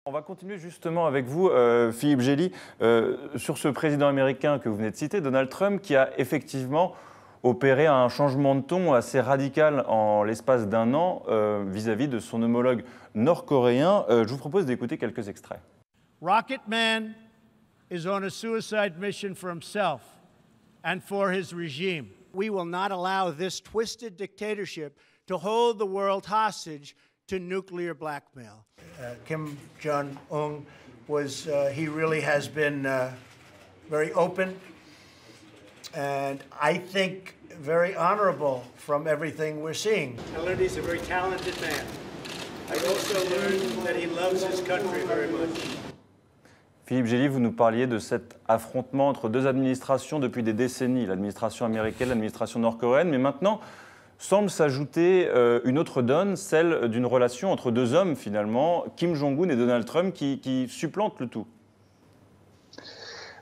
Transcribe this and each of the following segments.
On va continuer justement avec vous, Philippe Gély, sur ce président américain que vous venez de citer, Donald Trump, qui a effectivement opéré un changement de ton assez radical en l'espace d'un an vis-à-vis de son homologue nord-coréen. Je vous propose d'écouter quelques extraits. Rocket Man is on a suicide mission for himself and for his regime. We will not allow this twisted dictatorship to hold the world hostage to nuclear blackmail. Kim Jong-un he really has been very open and I think very honorable from everything we're seeing. I learned he's a very talented man. I also learned that he loves his country very much. Philippe Gély, vous nous parliez de cet affrontement entre deux administrations depuis des décennies, l'administration américaine, l'administration nord-coréenne, mais maintenant semble s'ajouter une autre donne, celle d'une relation entre deux hommes finalement, Kim Jong-un et Donald Trump, qui supplantent le tout.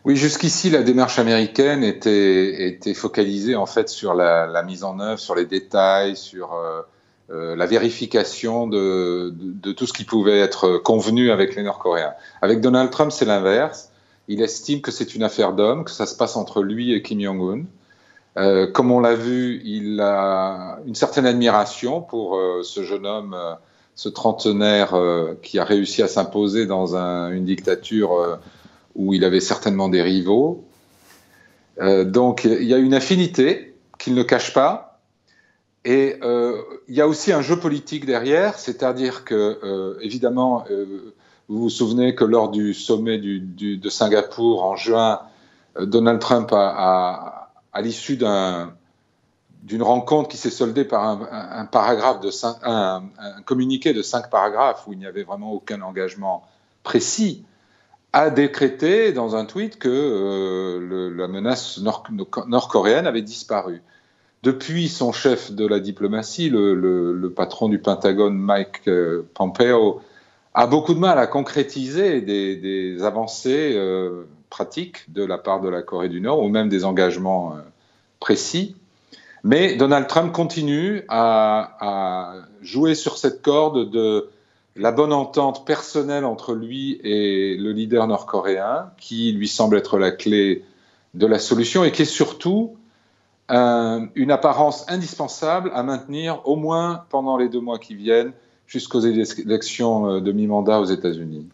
Oui, jusqu'ici, la démarche américaine était focalisée en fait sur la mise en œuvre, sur les détails, sur la vérification de tout ce qui pouvait être convenu avec les Nord-Coréens. Avec Donald Trump, c'est l'inverse. Il estime que c'est une affaire d'hommes, que ça se passe entre lui et Kim Jong-un. Comme on l'a vu, il a une certaine admiration pour ce jeune homme, ce trentenaire qui a réussi à s'imposer dans une dictature où il avait certainement des rivaux. Donc il y a une affinité qu'il ne cache pas. Et il y a aussi un jeu politique derrière, c'est-à-dire que, évidemment, vous vous souvenez que lors du sommet de Singapour en juin, Donald Trump à l'issue d'une rencontre qui s'est soldée par un communiqué de 5 paragraphes où il n'y avait vraiment aucun engagement précis, a décrété dans un tweet que la menace nord-coréenne avait disparu. Depuis, son chef de la diplomatie, le patron du Pentagone, Mike Pompeo, a beaucoup de mal à concrétiser des avancées pratiques de la part de la Corée du Nord, ou même des engagements précis. Mais Donald Trump continue à jouer sur cette corde de la bonne entente personnelle entre lui et le leader nord-coréen, qui lui semble être la clé de la solution et qui est surtout une apparence indispensable à maintenir au moins pendant les 2 mois qui viennent jusqu'aux élections de mi-mandat aux États-Unis.